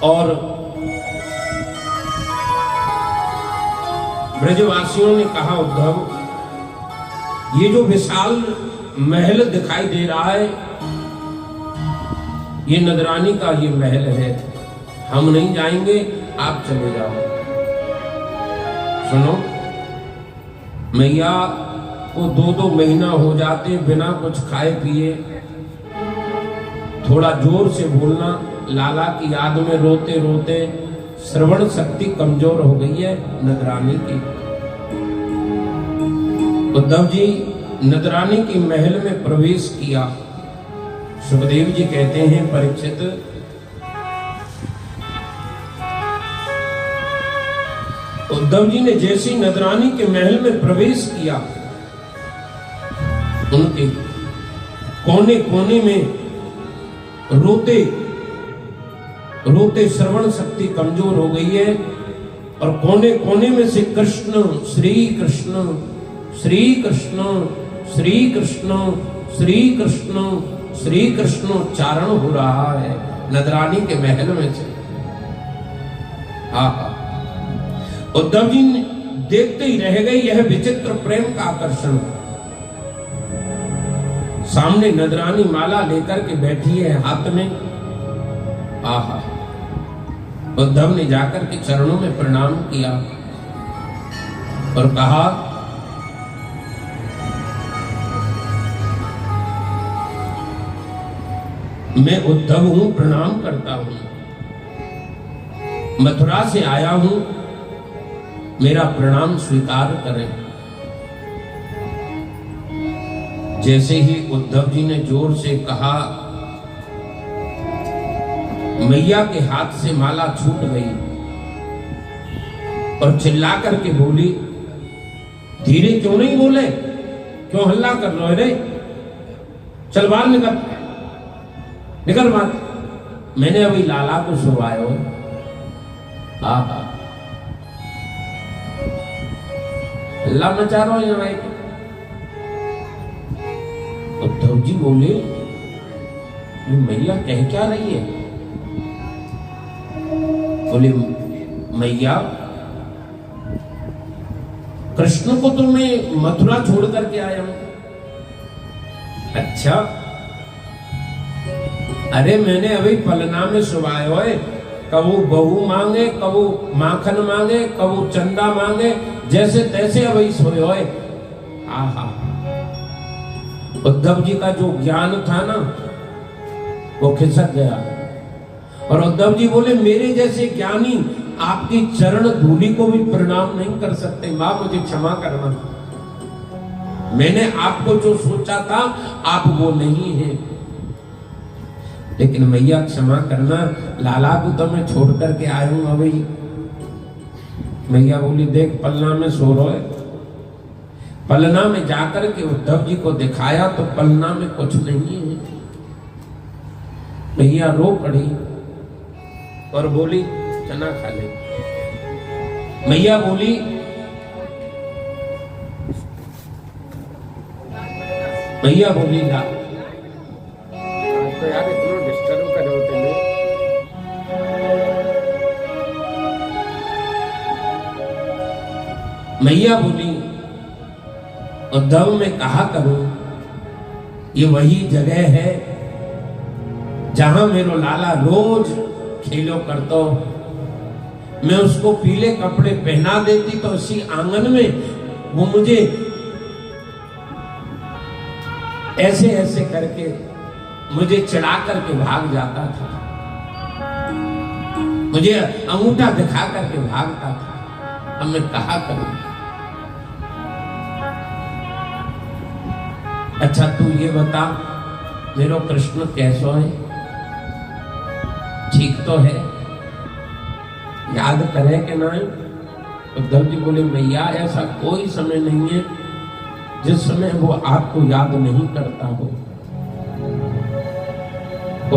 और ब्रजवासियों ने कहा, उद्धव ये जो विशाल महल दिखाई दे रहा है ये नदरानी का ये महल है, हम नहीं जाएंगे, आप चले जाओ। सुनो, मैया को 2-2 महीना हो जाते बिना कुछ खाए पिए, थोड़ा जोर से बोलना, लाला की याद में रोते रोते श्रवण शक्ति कमजोर हो गई है नदरानी की। उद्धव जी नदरानी की महल में प्रवेश किया। सुखदेव जी कहते हैं, परीक्षित उद्धव जी ने जैसी नदरानी के महल में प्रवेश किया, उनके कोने कोने में रोते रोते श्रवण शक्ति कमजोर हो गई है और कोने कोने में से कृष्ण श्री कृष्ण श्री कृष्ण श्री कृष्ण श्री कृष्ण श्री कृष्ण उच्चारण हो रहा है नदरानी के महल में से। उद्धव जी देखते ही रह गए, यह विचित्र प्रेम का आकर्षण। सामने नदरानी माला लेकर के बैठी है हाथ में। आहा, उद्धव ने जाकर के चरणों में प्रणाम किया और कहा, मैं उद्धव हूं, प्रणाम करता हूं, मथुरा से आया हूं, मेरा प्रणाम स्वीकार करें। जैसे ही उद्धव जी ने जोर से कहा, मैया के हाथ से माला छूट गई और चिल्ला करके बोली, धीरे क्यों नहीं बोले, क्यों हल्ला कर रहे रे, चल बाहर निकल, निकल बात, मैंने अभी लाला को सुवायो। आहा, हल्ला मचा रहा यहाँ आए। उद्धव जी बोले, मैया कह क्या रही है? बोले, मैया कृष्ण को तो मैं मथुरा छोड़ करके आया हूं। अच्छा, अरे मैंने अभी पलना में सुवायो है, कबू बहू मांगे, कबू माखन मांगे, कबू चंदा मांगे, जैसे तैसे अभी सोए होए। आहा, उद्धव जी का जो ज्ञान था ना वो खिसक गया और उद्धव जी बोले, मेरे जैसे ज्ञानी आपकी चरण धूलि को भी प्रणाम नहीं कर सकते, मां मुझे क्षमा करना, मैंने आपको जो सोचा था आप वो नहीं है। लेकिन मैया क्षमा करना, लाला को तो मैं छोड़ करके आया हूं अभी। मैया बोली, देख पलना में सो रहे, पलना में जाकर के उद्धव जी को दिखाया तो पलना में कुछ नहीं है। मैया रो पड़ी और बोली, चना खा ले। मैया बोली, मैया बोली, ला तो यार इतना डिस्टर्ब कर रहे होते लोग। मैया बोली, उद्धव मैं कहा करूं, ये वही जगह है जहां मेरो लाला रोज खेलो करतो, मैं उसको पीले कपड़े पहना देती तो उसी आंगन में वो मुझे ऐसे ऐसे करके मुझे चिढ़ा करके भाग जाता था, मुझे अंगूठा दिखा करके भागता था। अब मैं कहा करूं? अच्छा तू ये बता, मेरा कृष्ण कैसो है, ठीक तो है, याद करे कि नहीं? उद्धव जी बोले, मैया ऐसा कोई समय नहीं है जिस समय वो आपको याद नहीं करता हो।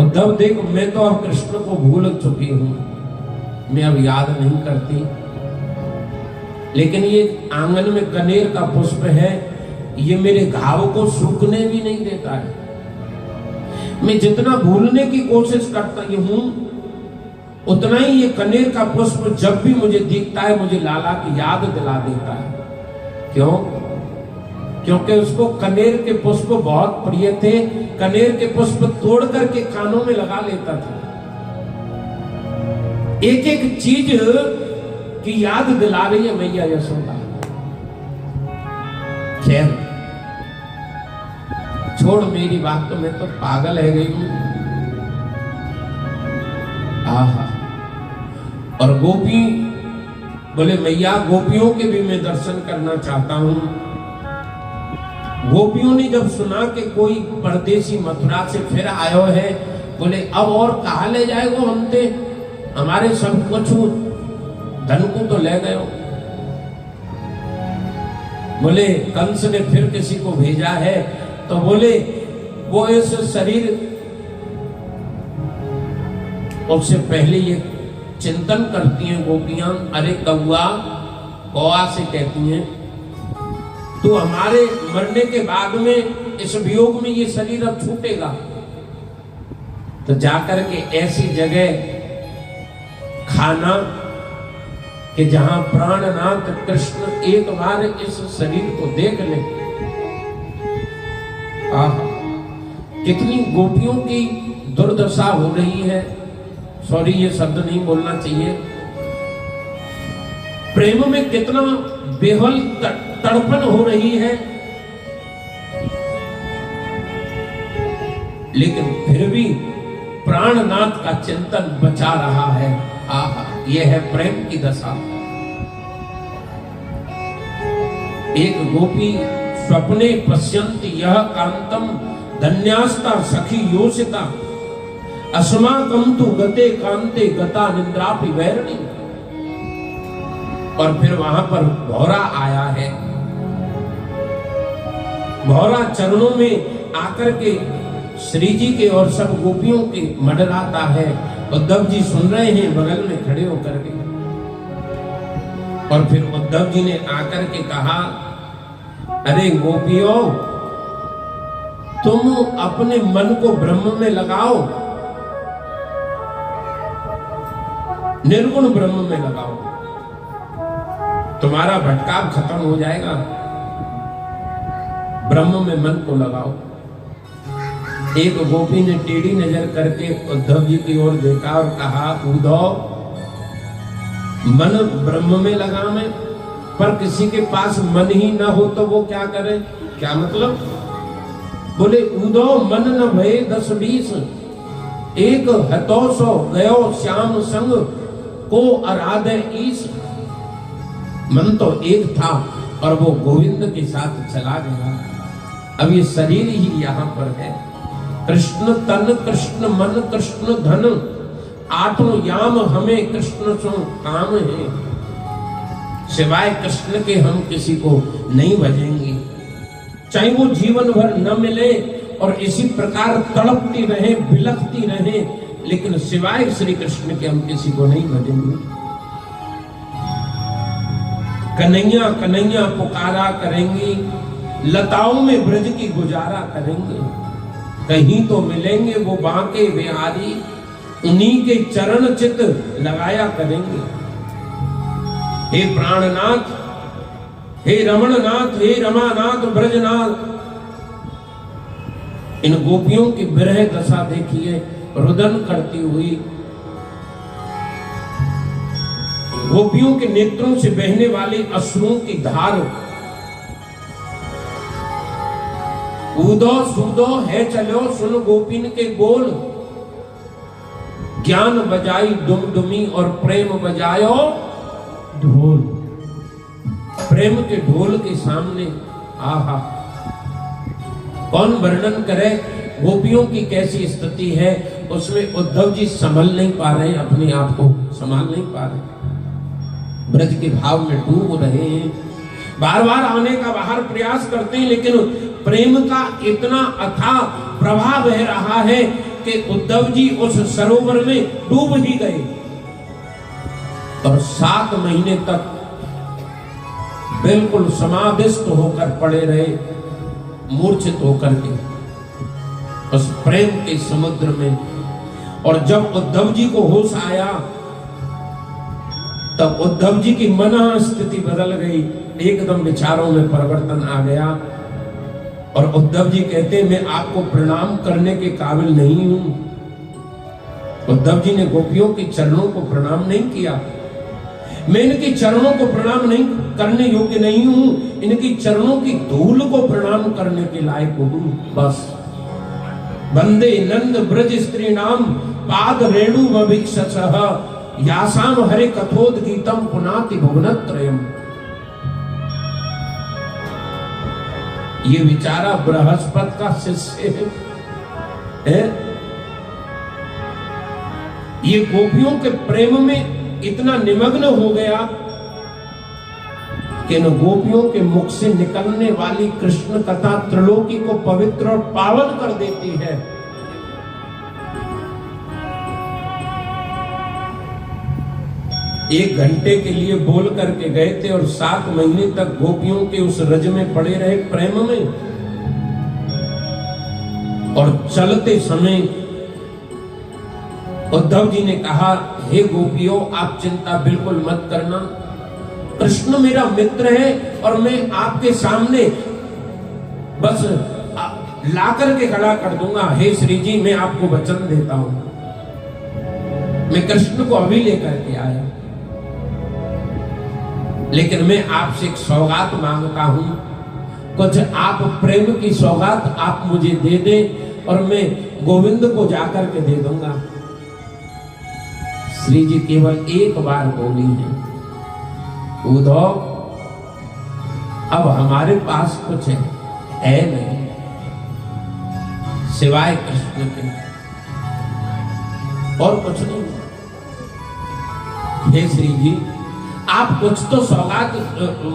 उद्धव देख, मैं तो अब कृष्ण को भूल चुकी हूं, मैं अब याद नहीं करती, लेकिन ये आंगन में कनेर का पुष्प है, ये मेरे घाव को सूखने भी नहीं देता है। मैं जितना भूलने की कोशिश करता हूं उतना ही ये कनेर का पुष्प जब भी मुझे दिखता है मुझे लाला की याद दिला देता है। क्यों? क्योंकि उसको कनेर के पुष्प बहुत प्रिय थे। कनेर के पुष्प तोड़ करके कानों में लगा लेता था। एक एक चीज की याद दिला रही है मैया यशोदा। खैर छोड़ मेरी बात, तो मैं तो पागल है गई हूं। आहा, और गोपी बोले मैया गोपियों के भी मैं दर्शन करना चाहता हूं। गोपियों ने जब सुना कि कोई परदेसी मथुरा से फिर आयो है, बोले अब और कहा ले जाएगो हमते, हमारे सब कुछ धन को तो ले गए। बोले कंस ने फिर किसी को भेजा है, तो बोले वो इस शरीर, उससे पहले ये चिंतन करती हैं गोपियां, अरे कौआ, कौआ से कहती हैं तो हमारे मरने के बाद में इस वियोग में ये शरीर अब छूटेगा, तो जाकर के ऐसी जगह खाना कि जहां प्राणनाथ कृष्ण एक बार इस शरीर को देख ले। आहा, कितनी गोपियों की दुर्दशा हो रही है। सॉरी, ये शब्द नहीं बोलना चाहिए। प्रेम में कितना बेहल तड़पन हो रही है, लेकिन फिर भी प्राणनाथ का चिंतन बचा रहा है। आहा, यह है प्रेम की दशा। एक गोपी स्वप्ने पश्यन्ति यह कांतम धन्यास्ता सखी योषिता अस्माकं तु गते कांते गता निद्रापि वैरणी। और फिर वहां पर भौरा आया है। भौरा चरणों में आकर के श्री जी के और सब गोपियों के मडराता है। उद्धव जी सुन रहे हैं बगल में खड़े होकर के। और फिर उद्धव जी ने आकर के कहा, अरे गोपियों, तुम अपने मन को ब्रह्म में लगाओ, निर्गुण ब्रह्म में लगाओ, तुम्हारा भटकाव खत्म हो जाएगा। ब्रह्म में मन को लगाओ। एक गोपी ने टेढ़ी नजर करके उद्धव जी की ओर देखा और कहा, उद्धव, मन ब्रह्म में लगावे, पर किसी के पास मन ही ना हो तो वो क्या करे? क्या मतलब? बोले उद्धव, मन न भये 10-20, एक हतो सो गयो श्याम संग को आराधे ईश। मन तो एक था और वो गोविंद के साथ चला गया। अब ये शरीर ही यहाँ पर है। कृष्ण तन, कृष्ण मन, कृष्ण धन, आठों याम हमें कृष्ण सो काम है। सिवाय कृष्ण के हम किसी को नहीं भजेंगे, चाहे वो जीवन भर न मिले और इसी प्रकार तड़पती रहे, बिलखती रहे, लेकिन सिवाय श्री कृष्ण के हम किसी को नहीं भजेंगे। कन्हैया कन्हैया पुकारा करेंगी, लताओं में ब्रज की गुजारा करेंगे। कहीं तो मिलेंगे वो बांके बिहारी, उन्हीं के चरण चित लगाया करेंगे। हे प्राणनाथ, हे रमणनाथ, हे रमानाथ, ब्रजनाथ। इन गोपियों की विरह दशा देखिए, रुदन करती हुई। गोपियों के नेत्रों से बहने वाली अश्रुओं की धार। ऊदो सूदो है चलो सुन गोपिन के बोल, ज्ञान बजाई डुमडुमी और प्रेम बजायो ढोल। प्रेम के ढोल के सामने आहा, कौन वर्णन करे गोपियों की कैसी स्थिति है। उसमें उद्धव जी संभल नहीं पा रहे, अपने आप को संभाल नहीं पा रहे, ब्रज के भाव में डूब रहे हैं। बार बार आने का बाहर प्रयास करते हैं, लेकिन प्रेम का इतना अथाह प्रभाव बह रहा है कि उद्धव जी उस सरोवर में डूब ही गए और 7 महीने तक बिल्कुल समाधिस्थ होकर पड़े रहे, मूर्छित होकर के उस प्रेम के समुद्र में। और जब उद्धव जी को होश आया तब उद्धव जी की मन स्थिति बदल गई, एकदम विचारों में परिवर्तन आ गया और उद्धव जी कहते मैं आपको प्रणाम करने के काबिल नहीं हूं। उद्धव जी ने गोपियों के चरणों को प्रणाम नहीं किया। मैं इनके चरणों को प्रणाम नहीं करने योग्य नहीं हूं, इनकी चरणों की धूल को प्रणाम करने के लायक हूं। बस वंदे नंद ब्रज स्त्री नाम पाद रेणु भविक्षसः यासाम हरे कथोद्गीतम पुनाति भुवनत्रयम्। ये विचारा बृहस्पति का शिष्य है। ये गोपियों के प्रेम में इतना निमग्न हो गया कि इन गोपियों के मुख से निकलने वाली कृष्ण कथा त्रिलोकी को पवित्र और पावन कर देती है। एक घंटे के लिए बोल करके गए थे और 7 महीने तक गोपियों के उस रज में पड़े रहे प्रेम में। और चलते समय उद्धव जी ने कहा, हे गोपियों आप चिंता बिल्कुल मत करना, कृष्ण मेरा मित्र है और मैं आपके सामने बस ला करके खड़ा कर दूंगा। हे श्री जी मैं आपको वचन देता हूं, मैं कृष्ण को अभी लेकर के आया, लेकिन मैं आपसे एक सौगात मांगता हूं, कुछ आप प्रेम की सौगात आप मुझे दे दें और मैं गोविंद को जाकर के दे दूंगा। श्री जी केवल एक बार बोली है, उद्धव अब हमारे पास कुछ है नहीं सिवाय कृष्ण के, और कुछ नहीं। हे श्री जी आप कुछ तो सौगात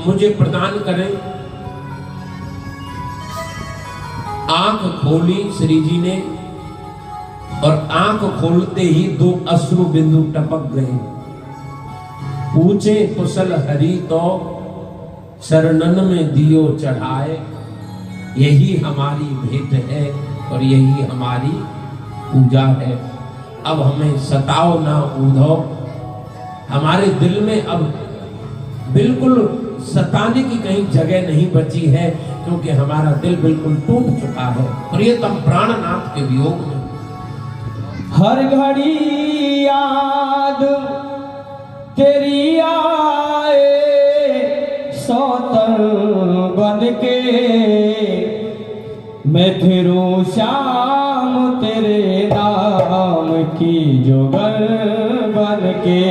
मुझे प्रदान करें। आंख खोली श्री जी ने और आंख खोलते ही 2 अश्रु बिंदु टपक गए। पूछे कुशल हरि तो शरणन में दियो चढ़ाए, यही हमारी भेंट है और यही हमारी पूजा है। अब हमें सताओ ना उद्धव, हमारे दिल में अब बिल्कुल सताने की कहीं जगह नहीं बची है, क्योंकि हमारा दिल बिल्कुल टूट चुका है प्रियतम प्राणनाथ के वियोग में। हर घड़ी याद तेरी आए सौतन बन के, मैं फिरूं श्याम तेरे नाम की जोगन बन के,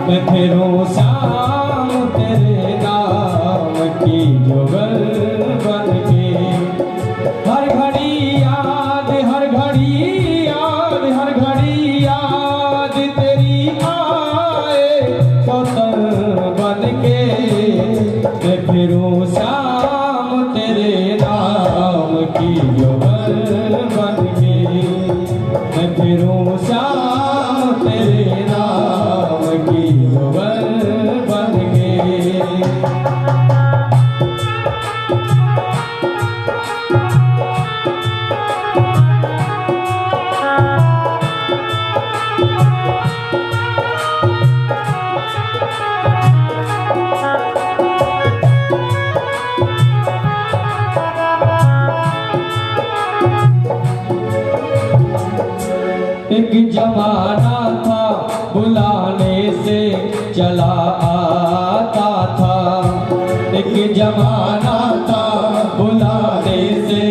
मैं फिरूं श्याम तेरे नाम की जोगन बन के। हर घड़ी याद, हर घड़ी याद, हर घड़ी याद तेरी आए सौतन बन के, मैं फिरूं श्याम तेरे नाम की जोगन बन के, मैं फिरूं श्याम तेरे नाम की जोगन बन के। एक जमाना था बुलाने से चला आता था, एक जमाना था बुलाने से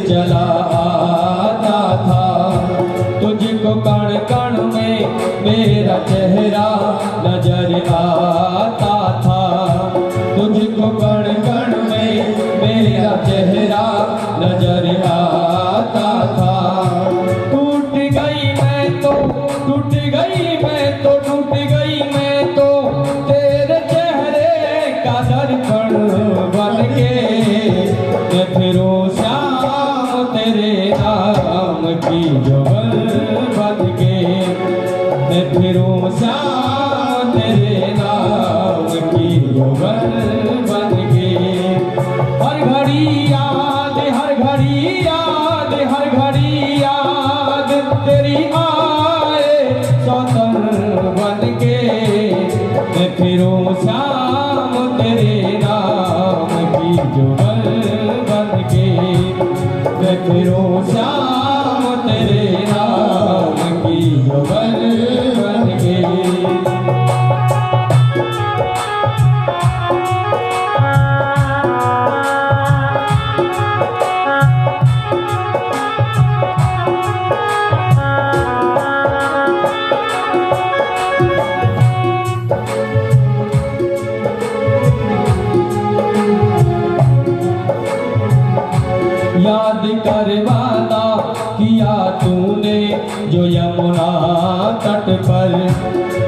चला आता था। तुझको कण कण में मेरा चेहरा नजर आता था, तुझको कण कण में मेरा चेहरा नजर आता था। टूट गई मैं तो, टूट गई मैं तो, टूट गई मैं तो तेरे चेहरे का दर्पण बन के, मैं फिरूं श्याम तेरे नाम की जोगन बन के, मैं फिरूं श्याम तेरे नाम की जोगन बन के। हर घड़ी याद, हर घड़ी याद, हर घड़ी याद तेरी आए सौतन बन के, पर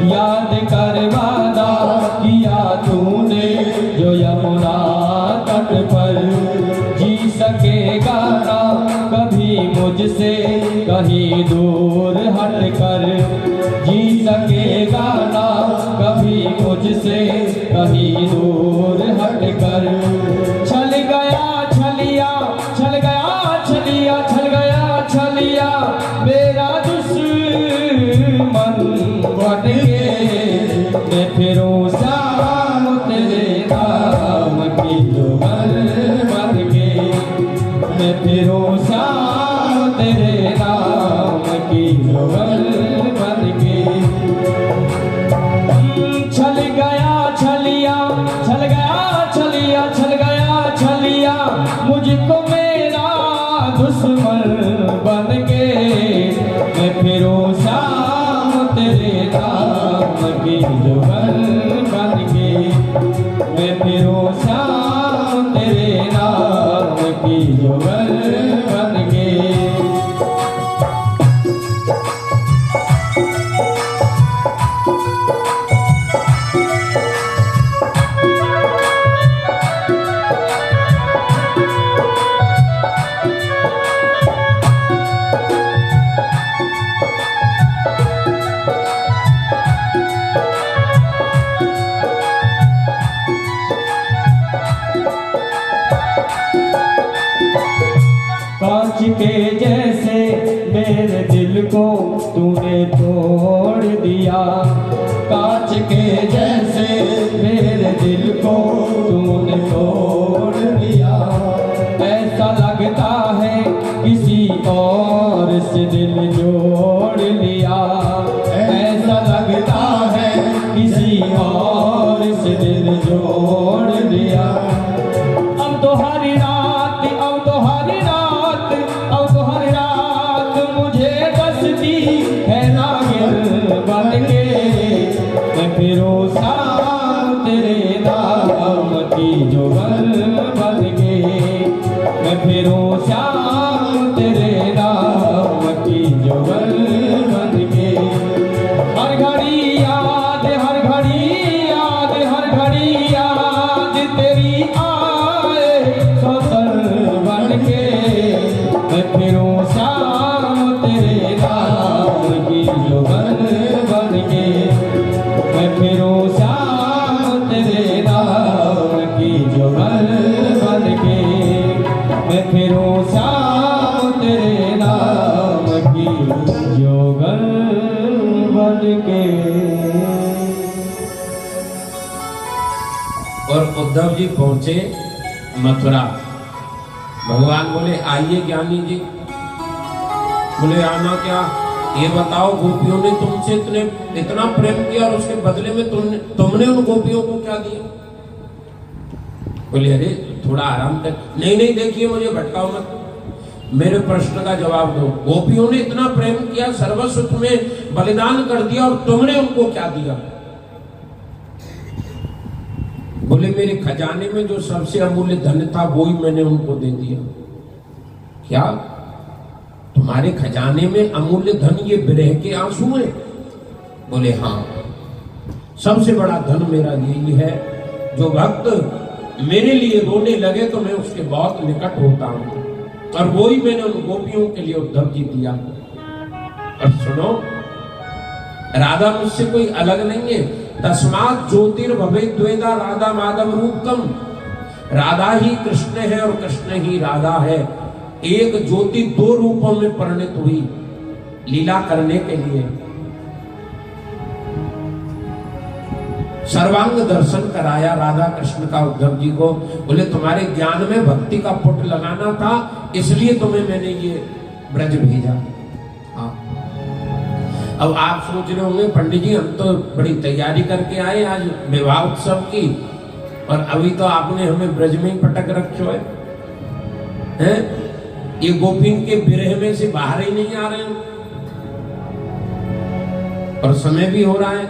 याद कर वादा किया तूने जो यमुना तट पर। जी सकेगा ना कभी मुझसे कहीं दूर हट कर। जी सकेगा ना कभी मुझसे कहीं दूर हट कर। छल गया छलिया छल गया छलिया छल गया छलिया मेरा दुश्मन बन के। मैं फिरूं श्याम तेरे नाम की जुगल बन के। मैं फिरूं श्याम तेरे नाम की जुगल बन के। छल गया छलिया छल गया छलिया छल गया छलिया मुझको मेरा दुश्मन बन के। मैं फिरूं श्याम तेरे नाम की जुगल बन के। मैं फिरूं श्याम तेरे नाम की जुगल बन के। कांच के जैसे मेरे दिल को तूने तोड़ दिया। कांच के जैसे मेरे दिल को तूने तोड़ दिया। ऐसा लगता है किसी और से दिल जोड़ लिया। ऐसा लगता है किसी और से दिल जोड़ लिया। अब तो हर रात अब तो हर रात अब तो हर रात मुझे डसती है नागिन बन के। मैं फिरूं श्याम तेरे नाम की जुगल बन के। मैं फिरूं श्याम तेरे नाम की जुगल बन के। हर घड़ी याद हर घड़ी याद हर घड़ी याद तेरी आए सौतन बन के। मैं फिरूं श्याम तेरे नाम की जुगल बन के। मैं फिरूं श्याम तेरे नाम की जुगल बन के। मैं फिरूं श्याम तेरे नाम की जुगल बन के। और उद्धव जी पहुंचे मथुरा। भगवान बोले आइए ज्ञानी जी। बोले आना क्या, ये बताओ गोपियों ने तुमसे इतना प्रेम किया और उसके बदले में तुमने उन गोपियों को क्या दिया। बोले अरे थोड़ा आराम कर। नहीं नहीं देखिए मुझे भटकाओ मत, मेरे प्रश्न का जवाब दो। गोपियों ने इतना प्रेम किया, सर्वस्व तुम्हें बलिदान कर दिया और तुमने उनको क्या दिया। बोले मेरे खजाने में जो सबसे अमूल्य धन था वो ही मैंने उनको दे दिया। क्या तुम्हारे खजाने में अमूल्य धन ये विरह के आंसू हैं? बोले हाँ, सबसे बड़ा धन मेरा यही है। जो भक्त मेरे लिए रोने लगे तो मैं उसके बहुत निकट होता हूं, और वो ही मैंने उन गोपियों के लिए उद्धव जी दिया। और सुनो, राधा मुझसे कोई अलग नहीं है। तस्मात् ज्योतिर्भवेत् द्वेधा राधा माधव रूपकम। राधा ही कृष्ण है और कृष्ण ही राधा है। एक ज्योति दो रूपों में परिणित हुई लीला करने के लिए। सर्वांग दर्शन कराया राधा कृष्ण का उद्धव जी को। बोले तुम्हारे ज्ञान में भक्ति का पुट लगाना था, इसलिए तुम्हें मैंने ये ब्रज भेजा। हाँ। अब आप सोच रहे होंगे पंडित जी हम तो बड़ी तैयारी करके आए आज विवाह उत्सव की, और अभी तो आपने हमें ब्रज में ही पटक रखो है। ये गोपिन के विरह में से बाहर ही नहीं आ रहे हैं, और समय भी हो रहा है।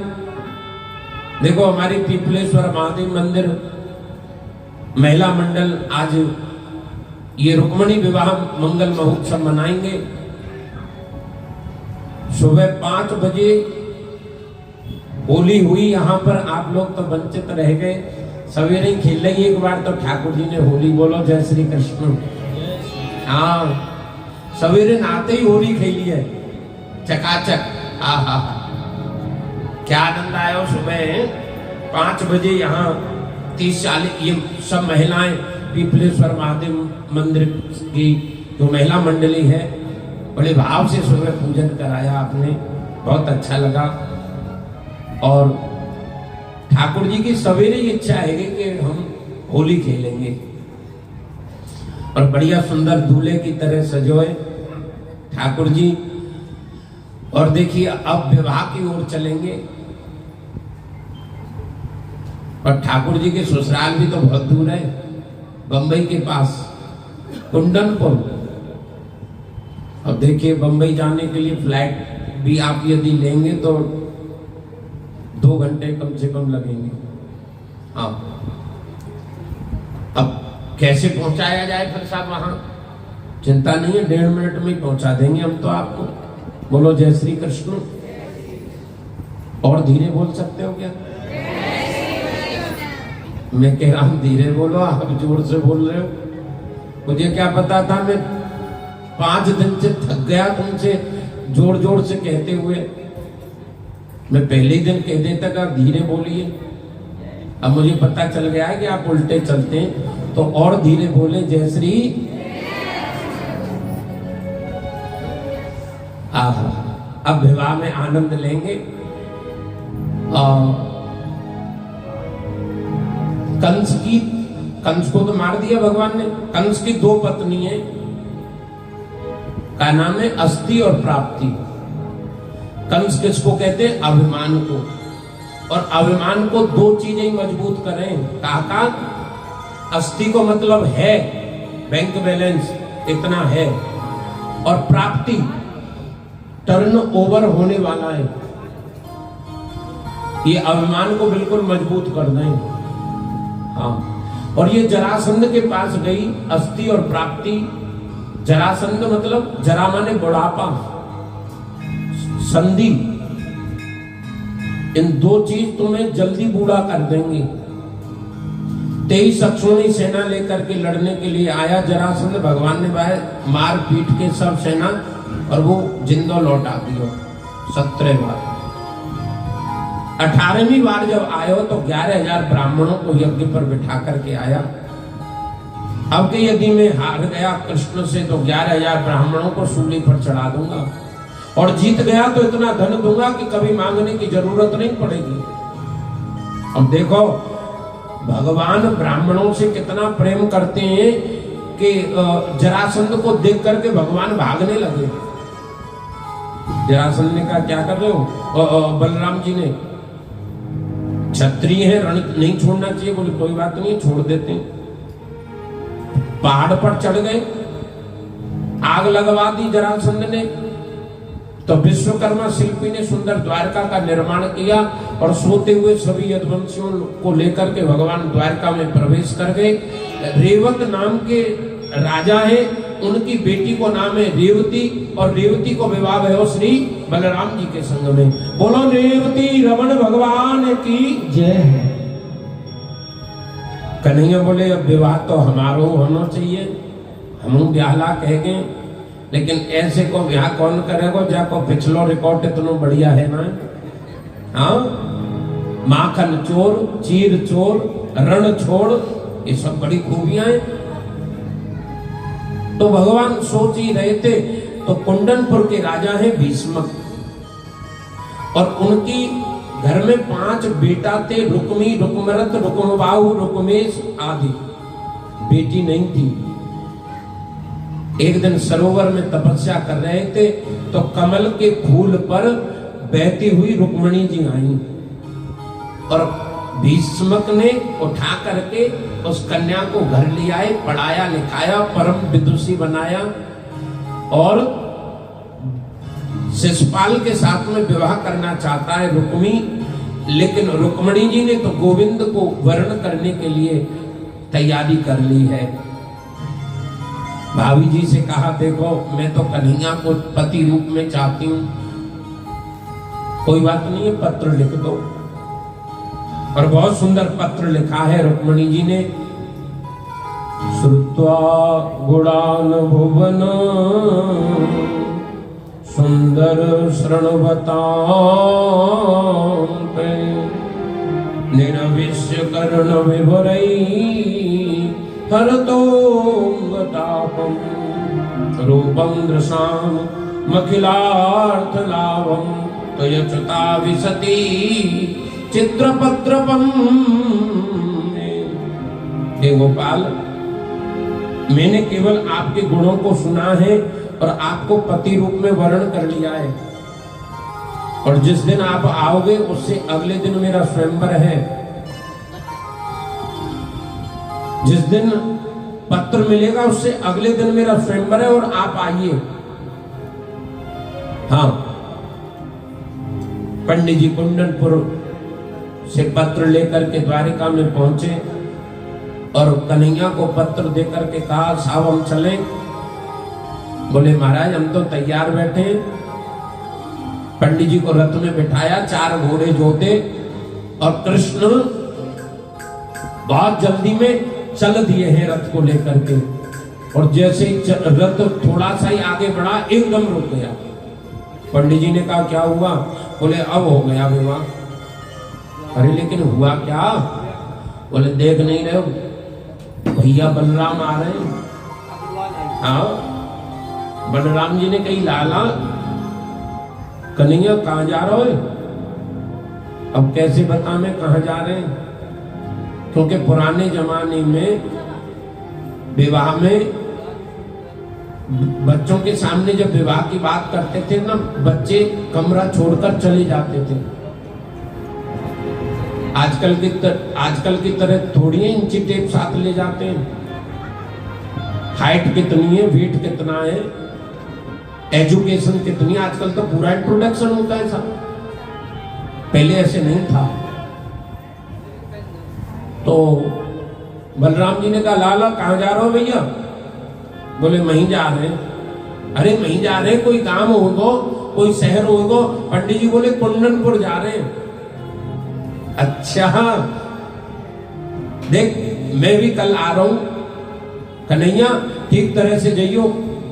देखो हमारी पीपलेश्वर महादेव मंदिर महिला मंडल आज ये रुक्मणी विवाह मंगल महोत्सव मनाएंगे। सुबह 5 बजे होली हुई यहाँ पर, आप लोग तो वंचित रह गए, सवेरे ही खेल रही एक बार तो ठाकुर जी ने होली, बोलो जय श्री कृष्ण। हाँ, सवेरे नहाते ही होली खेली है चकाचक। हाँ, क्या आनंद आया हो। सुबह 5 बजे यहाँ 30-40 ये सब महिलाएं पीपलेश्वर महादेव मंदिर की जो महिला मंडली है, बड़े भाव से सुबह पूजन कराया आपने, बहुत अच्छा लगा। और ठाकुर जी की सवेरे ही इच्छा है कि हम होली खेलेंगे, और बढ़िया सुंदर दूल्हे की तरह सजोए ठाकुर जी। और देखिए अब विवाह की ओर चलेंगे, और ठाकुर जी के ससुराल भी तो बहुत दूर है, बंबई के पास कुंदनपुर। अब देखिए बंबई जाने के लिए फ्लाइट भी आप यदि लेंगे तो 2 घंटे कम से कम लगेंगे। हाँ, अब कैसे पहुंचाया जाए फिर साहब वहां, चिंता नहीं है, 1.5 मिनट में ही पहुंचा देंगे हम तो आपको। बोलो जय श्री कृष्ण। और धीरे बोल सकते हो क्या? मैं कह रहा हूं धीरे बोलो, आप जोर से बोल रहे हो। मुझे क्या पता था, मैं 5 दिन से थक गया तुमसे जोर जोर से कहते हुए। मैं पहले ही दिन कह देता कि आप धीरे बोलिए, अब मुझे पता चल गया है कि आप उल्टे चलते हैं, तो और धीरे बोले जय श्री। अब विवाह में आनंद लेंगे। कंस को तो मार दिया भगवान ने। कंस की 2 पत्नी है, का नाम है अस्थि और प्राप्ति। कंस किसको कहते हैं? अभिमान को। और अभिमान को 2 चीजें मजबूत करें। काका, अस्थि को मतलब है, बैंक बैलेंस इतना है, और प्राप्ति टर्न ओवर होने वाला है। ये अभिमान को बिल्कुल मजबूत कर दें। हाँ, और ये जरासंध के पास गई अस्थि और प्राप्ति। जरासंध मतलब जरा माने बुढ़ापा, संधि, इन 2 चीज तुम्हें जल्दी बूढ़ा कर देंगी। 23 अक्षौणी सेना लेकर के लड़ने के लिए आया जरासंध, भगवान ने मार पीट के सब सेना, और वो जिंदा लौटा दियो 17 बार। 18वीं बार जब आयो तो 11,000 ब्राह्मणों को यज्ञ पर बिठा करके आया। अब कि यदि मैं हार गया कृष्ण से तो 11,000 ब्राह्मणों को सूली पर चढ़ा दूंगा, और जीत गया तो इतना धन दूंगा कि कभी मांगने की जरूरत नहीं पड़ेगी। अब देखो भगवान ब्राह्मणों से कितना प्रेम करते हैं कि जरासंध को देख करके भगवान भागने लगे। जरासंध ने कहा क्या कर रहे हो? बलराम जी ने, क्षत्रिय है, रण नहीं छोड़ना चाहिए। बोले कोई बात नहीं, छोड़ देते हैं। पहाड़ पर चढ़ गए, आग लगवा दी जरासंध ने। तो विश्वकर्मा शिल्पी ने सुंदर द्वारका का निर्माण किया, और सोते हुए सभी यदुवंशियों को लेकर के भगवान द्वारका में प्रवेश कर गए। रेवत नाम के राजा है, उनकी बेटी को नाम है रेवती, और रेवती को विवाह है श्री बलराम जी के संग में। बोलो रेवती रमण भगवान की जय। कन्हैया बोले अब विवाह तो हमारो होना चाहिए, हम ब्याहला कह गए, लेकिन ऐसे को ब्याह कौन करेगा जाको पिछलो रिकॉर्ड इतना बढ़िया है ना। हाँ, माखन चोर, चीर चोर, रण छोड़, ये सब बड़ी खूबियां हैं। तो भगवान सोच ही रहे थे, तो कुंदनपुर के राजा हैं भीष्मक, और उनकी घर में 5 बेटा थे, रुक्मी, रुक्मरथ, रुक्मबाहु, रुक्मेश आदि। बेटी नहीं थी। एक दिन सरोवर में तपस्या कर रहे थे, तो कमल के फूल पर बहती हुई रुक्मणी जी आई, और भीष्मक ने उठा करके उस कन्या को घर ले आए, पढ़ाया लिखाया, परम विदुषी बनाया, और शिशुपाल के साथ में विवाह करना चाहता है रुक्मी। लेकिन रुक्मणी जी ने तो गोविंद को वर्ण करने के लिए तैयारी कर ली है। भाभी जी से कहा देखो मैं तो कन्हैया को पति रूप में चाहती हूँ। कोई बात नहीं है, पत्र लिख दो। और बहुत सुंदर पत्र लिखा है रुक्मणी जी ने। श्रुत्वा गुणान भुवन सुंदर शृण्वतां निरविश्य कर्ण विभुरै हरतोंगतापं रूपं दृशां मखिलार्थ लाभं त्वयच्युता विशति चित्रपत्रपम। हे गोपाल, मैंने केवल आपके गुणों को सुना है और आपको पति रूप में वर्ण कर लिया है, और जिस दिन आप आओगे उससे अगले दिन मेरा स्वयंवर है। जिस दिन पत्र मिलेगा उससे अगले दिन मेरा स्वयंवर है, और आप आइए। हाँ, पंडित जी कुंडनपुर से पत्र लेकर के द्वारिका में पहुंचे और कन्हैया को पत्र देकर के कहा, साहब हम चलें? बोले महाराज हम तो तैयार बैठे हैं। पंडित जी को रथ में बिठाया, 4 घोड़े जोते, और कृष्ण बहुत जल्दी में चल दिए हैं रथ को लेकर के। और जैसे ही रथ थोड़ा सा ही आगे बढ़ा, एकदम रुक गया। पंडित जी ने कहा क्या हुआ? बोले अब हो गया विवाह। अरे लेकिन हुआ क्या? बोले देख नहीं रहे हो, भैया बलराम आ रहे हैं। हाँ, बलराम जी ने कही, लाला कन्हैया कहाँ जा रहे हो? अब कैसे बता मैं कहाँ जा रहे हैं? क्योंकि पुराने जमाने में विवाह में बच्चों के सामने जब विवाह की बात करते थे ना, बच्चे कमरा छोड़कर चले जाते थे। आजकल की तरह थोड़ी इंची टेप साथ ले जाते हैं। हाइट कितनी है, वेट कितना है, एजुकेशन कितनी है, आजकल तो पूरा इंट्रोडक्शन होता है सब। पहले ऐसे नहीं था। तो बलराम जी ने कहा, लाला कहाँ जा रहे हो भैया? बोले वहीं जा रहे हैं। अरे वहीं जा रहे हैं, कोई काम होगा, कोई शहर होगा? पंडित जी बोले कुंडनपुर जा रहे हैं। अच्छा, देख मैं भी कल आ रहा हूं, कन्हैया ठीक तरह से जाइयो,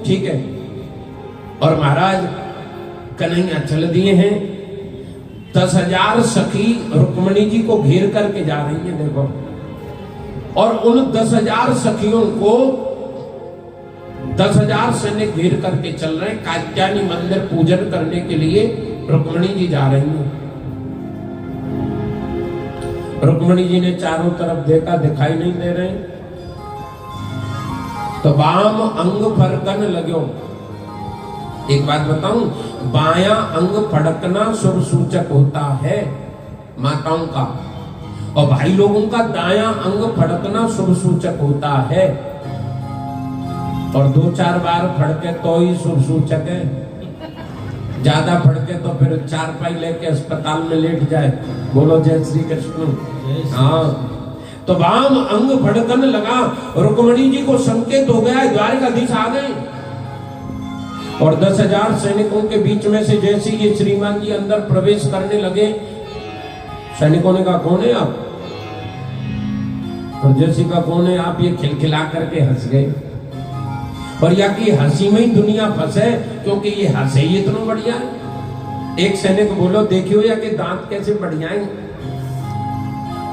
ठीक है? और महाराज कन्हैया चल दिए हैं। 10,000 सखी रुक्मणी जी को घेर करके जा रही है, देखो। और उन 10,000 सखियों को 10,000 सैनिक घेर करके चल रहे हैं। कात्यायनी मंदिर पूजन करने के लिए रुक्मणी जी जा रही हैं। रुक्मणी जी ने चारों तरफ देखा, दिखाई नहीं दे रहे। तो बाम अंग फड़कन लगो। एक बात बताऊं, बायां अंग फड़कना शुभ सूचक होता है माताओं का, और भाई लोगों का दायां अंग फड़कना शुभ सूचक होता है। और 2-4 बार फड़के तो ही शुभ सूचक है। ज्यादा फड़के तो फिर 4 पाई लेके अस्पताल में लेट जाए। बोलो जय श्री कृष्ण। हाँ, तो वाम अंग फड़कन लगा। रुक्मणी जी को संकेत हो गया, द्वारकाधीश आ गए। और 10,000 सैनिकों के बीच में से जैसे ये श्रीमान जी अंदर प्रवेश करने लगे, सैनिकों ने कहा कौन है आप? और जैसे का कौन है आप, ये खिलखिला करके हंस गए। और या कि हंसी में ही दुनिया फंसे, क्योंकि ये हंसे ही इतना बढ़िया है। एक सैनिक बोलो, देखियो या कि दांत कैसे बढ़िया है।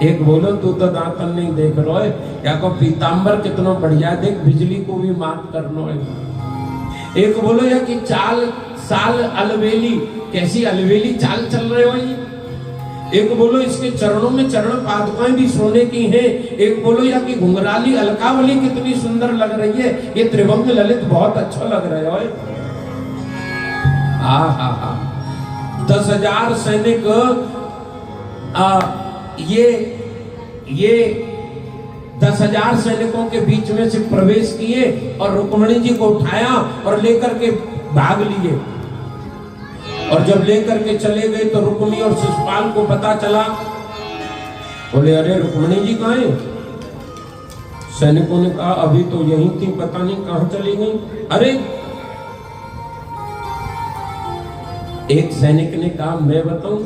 एक बोलो, तू तो दांत नहीं देख रहा है, या को पीतांबर कितना बढ़िया है, देख बिजली को भी मात करना है। एक बोलो, या कि चाल साल अलवेली, कैसी अलवेली चाल चल रहे हो ये। एक बोलो, इसके चरणों में चरण पादुकाएं भी सोने की हैं। एक बोलो, या कि घुंघराली अलकावली कितनी सुंदर लग रही है, ये त्रिभंग ललित बहुत अच्छा लग रहा है। हा 10,000 सैनिक ये 10,000 सैनिकों के बीच में से प्रवेश किए और रुक्मणी जी को उठाया और लेकर के भाग लिए। और जब लेकर के चले गए तो रुक्मी और शिशुपाल को पता चला। बोले अरे रुक्मणी जी कहाँ है? सैनिकों ने कहा अभी तो यहीं थी, पता नहीं कहां चली गई। अरे एक सैनिक ने कहा मैं बताऊं,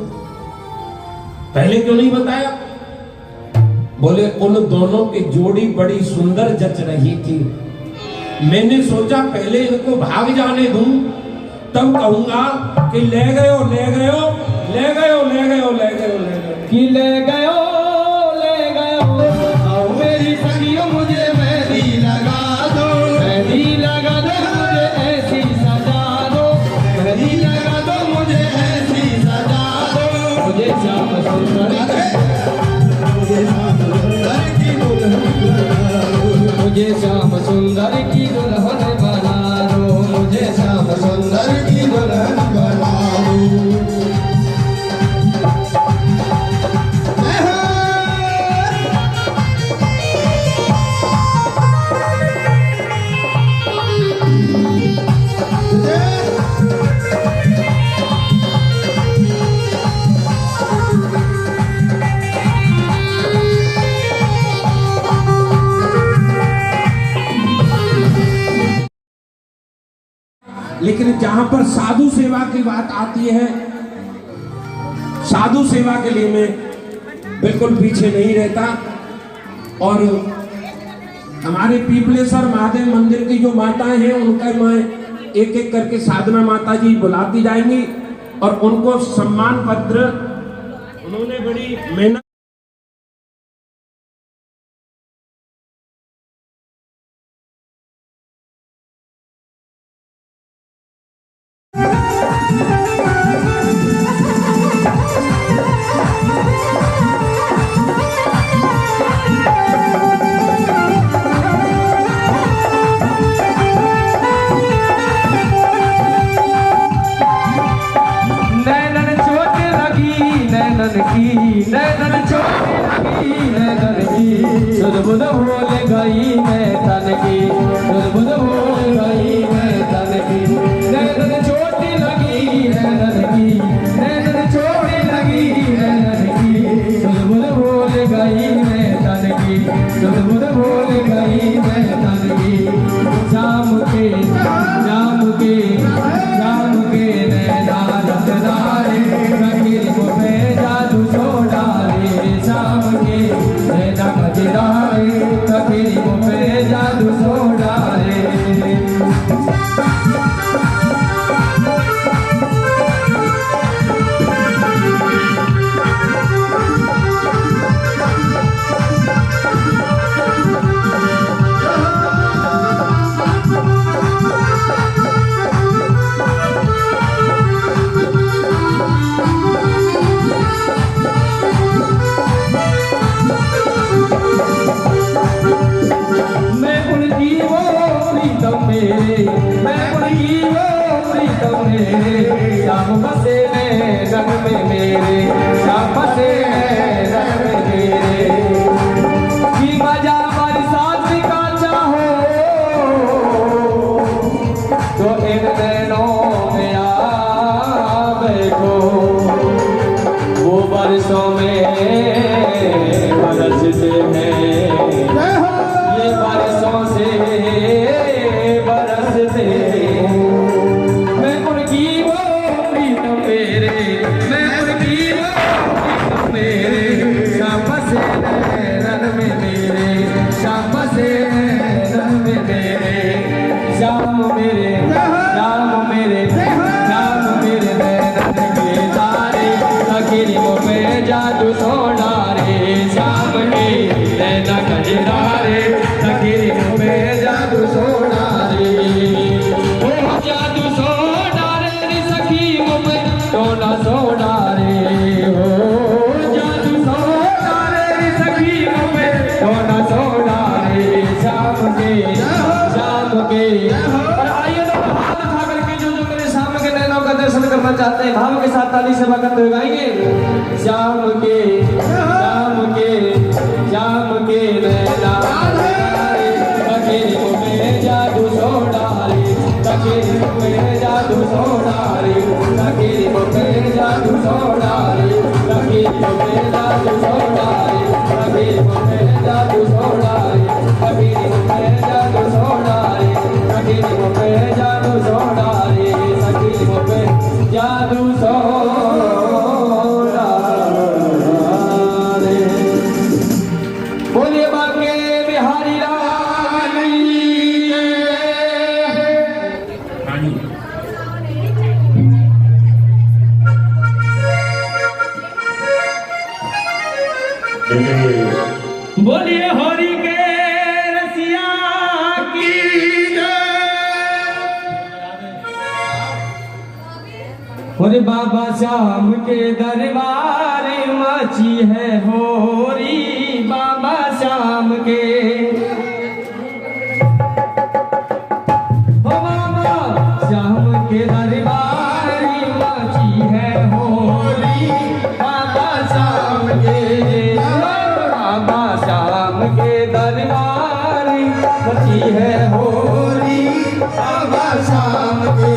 पहले क्यों नहीं बताया? बोले उन दोनों की जोड़ी बड़ी सुंदर जच रही थी। मैंने सोचा पहले इनको भाग जाने दूं, तब कहूंगा कि ले गयो ले गयो ले गयो ले गयो ले गयो ले गयो कि ले गयो आओ मेरी सखियों मुझे मेहंदी लगा दो मुझे ऐसी सजा दो, मेहंदी लगा दो मुझे ऐसी सजा दो, मुझे श्याम सुंदर मुझे श्याम सुंदर की दुल्हन बना दो, मुझे श्याम सुंदर की दुल्हन बना दो। लेकिन जहां पर साधु सेवा की बात आती है, साधु सेवा के लिए मैं बिल्कुल पीछे नहीं रहता। और हमारे पीपलेश्वर महादेव मंदिर की जो माताएं हैं उनका मैं एक एक करके साधना माता जी बुलाती जाएंगी और उनको सम्मान पत्र, उन्होंने बड़ी मेहनत नैनन की सुध-बुध भूल गई मैं तन की, सुध-बुध भूल गई मैं तन की, नैनन चोटी लगी नैनन की, नैनन चोटी लगी नैनन की, सुध-बुध भूल गई मैं तन की, सुध-बुध भूल गई मैं तन की। शाम के नैना रखदारे रखिल को पे जादू छोड़ारे, शाम के नैना रखदारे रखिल को पे जादू छोड़ारे। श्याम बसे रंग में मेरे, श्याम बसे रंग में मेरे, की मजा बरसात का चाहो तो इन नैनों में आ बैठो, वो बरसों में बरसते हैं, ये बरसों से बरसते हैं। मैं उनकी वो प्रीतम मेरे, मैं उनकी वो प्रीतम मेरे, शाम से रन में मेरे, शाम से रन में मेरे, शाम मेरे शाम मेरे शाम मेरे नैनन के तारे अखियों में जादू सोना रे, शाम के नैना कजरारे अखियों में जादू सोना रे, ओ जादू सोना रे सखी में सोना सोना रे, ओ जादू सोना रे सखी में सोना सोना रे, शाम के और आइए तो हाथ उठा करके जो मेरे शाम के नैनों का दर्शन करना चाहते हैं भाव के साथ ताली से भगत हो गाएंगे। शाम के नैना अखियों में जादू सोना रे, अखियों में जादू सोना रे, अखियों में जादू सोना रे, अखियों में जादू सोना रे, अखियों में जादू सोना रे, अखियों में जादू सोना रे, अखियों में जादू सोना रे, अखियों में जादू सोना रे। जय। बोलिए होरी के रसिया की और बाबा श्याम के दरबार मची है होरी बाबा श्याम के ओ बाबा श्याम के दरबार मची है होरी बाबा श्याम के बाबा श्याम के दरबार मची है होरी बाबा श्याम के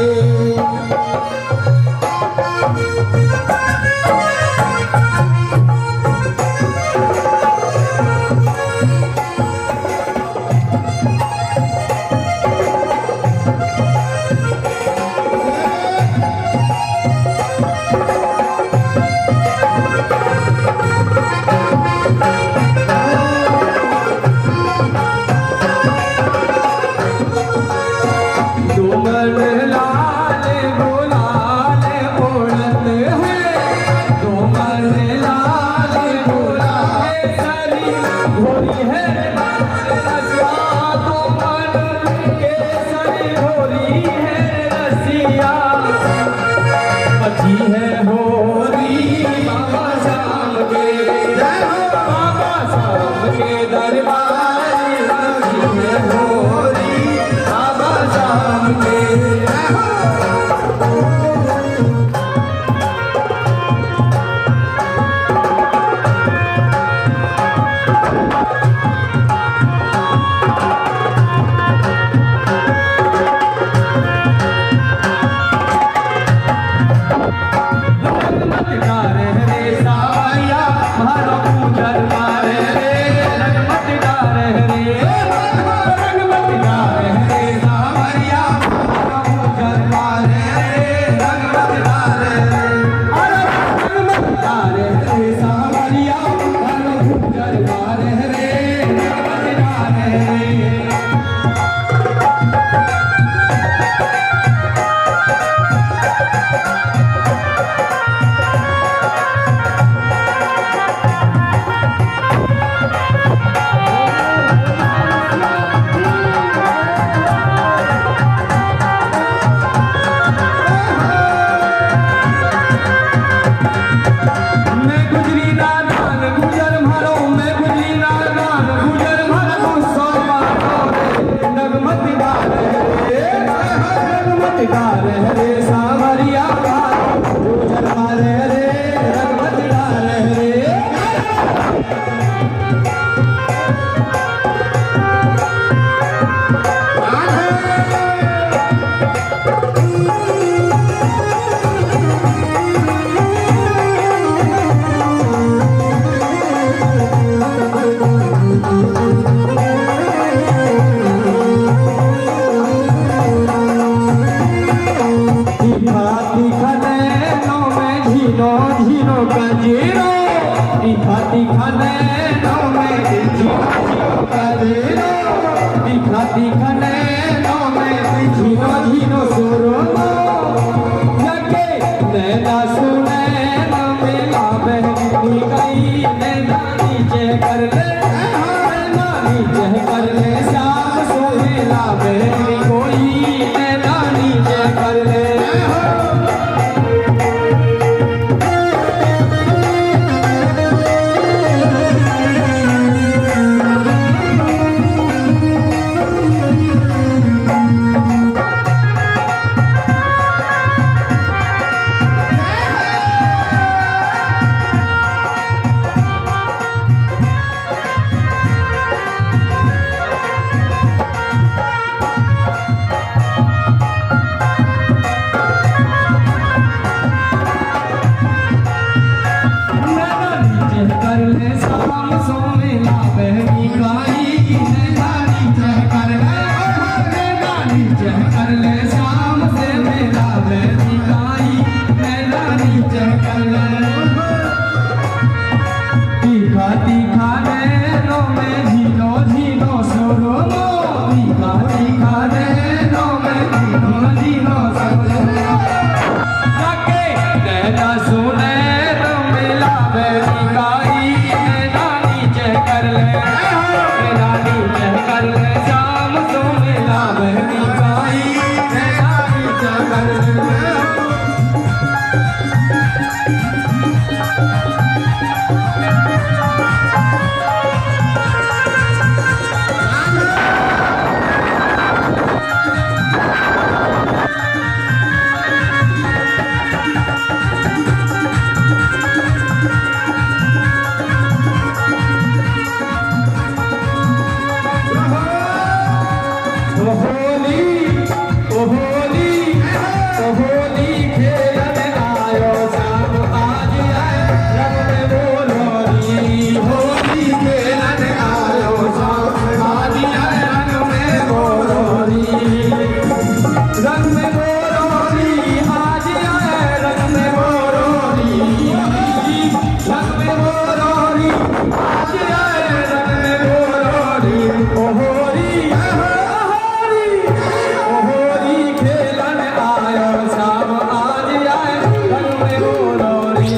में बोलोरी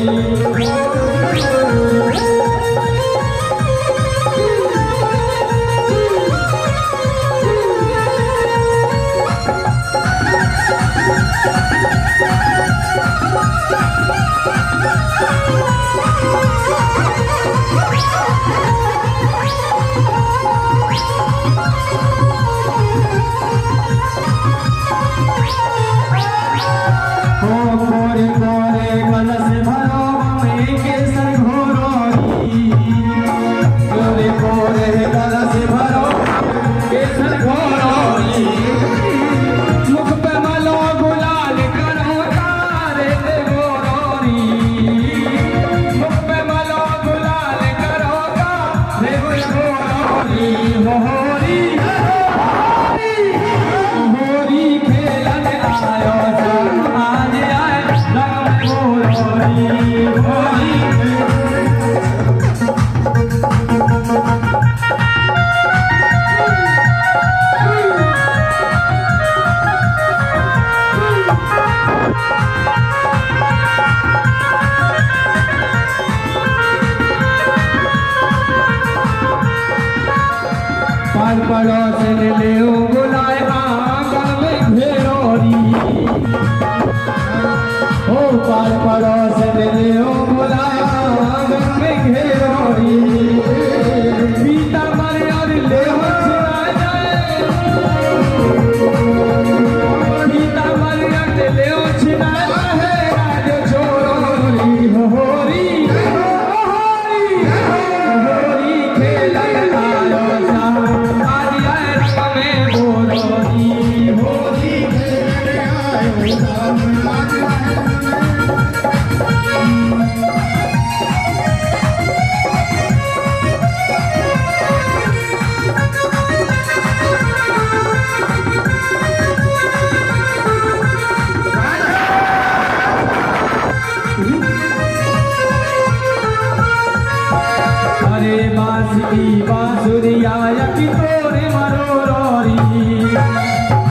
पड़ोसन ले बुलाए आंगन में घेरोरी ओ पार पड़ोसन ले बुलाए आंगन में घेरोरी पीता मरे और ले छिड़ा जाए पीता मरे और ले छिड़ा है राज छोरोरी होरी होरी खेला बांसुरिया की तोरे मरोरी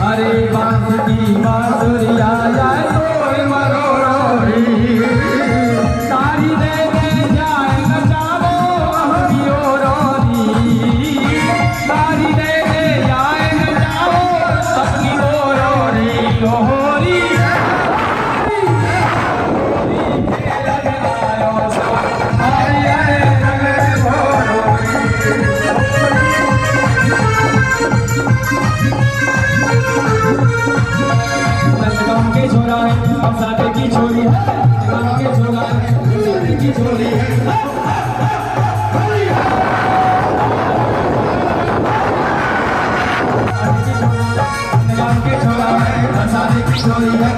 अरे बांसुरी बांसुरिया तोरे मरोरी सारी दे जाए नचावो हरियो रोरी सारी दे जाए नचावो सबकी रोरी लोहरी हम साथे की छोरी है के छोरा है की छोरी है के छोरा है साथे की छोरी है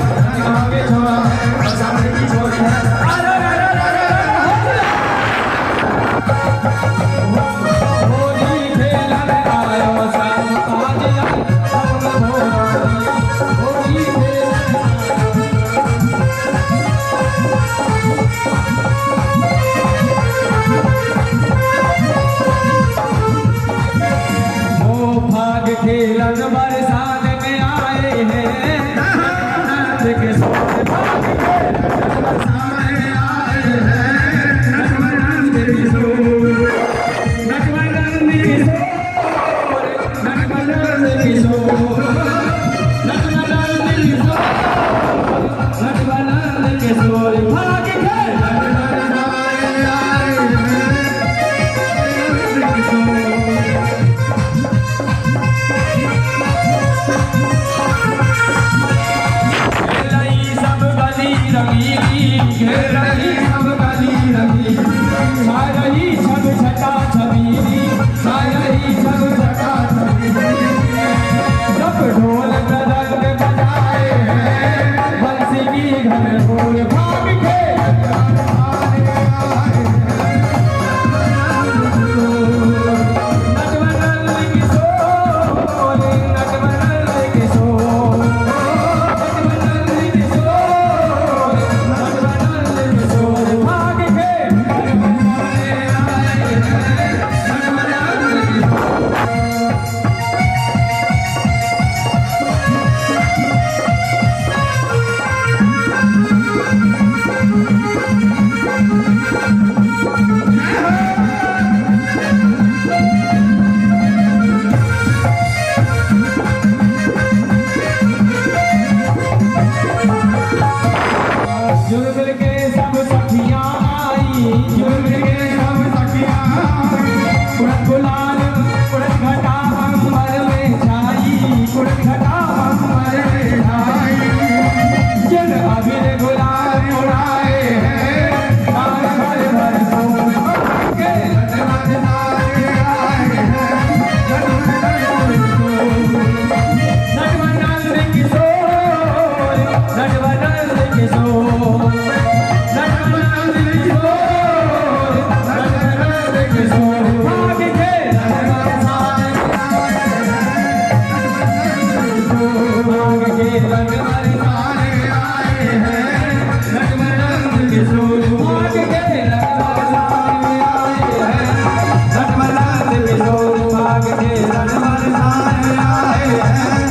के छोरा है साथे की छोरी है होली खेलन आयो सा आज होली खेलन बरसात में आए हैं नंद के सोच भाग के बरसात में आए हैं नंद की सोच नंद की सोच नंद की सोच नंद की सोच भाग के के सब सखियां आई, झूम के सब सखियां आई। उड़द गुलाल उड़द घटा अंबर में छाई, उड़द घटा अंबर में छाई। जिन अबीर गुलाल उड़ाए हैं, तार भर भर फूल के नटवर सारे आए हैं, नटवर नंद किशोर, नटवर नंद किशोर, नटवर नंद किशोर, नटवर नंद किशोर। भाग के नटवर सारे आए हैं, भाग के नटवर सारे आए हैं, नटवर नंद किशोर। भाग के नटवर सारे आए हैं, नटवर नंद किशोर। भाग के नटवर सारे आए हैं,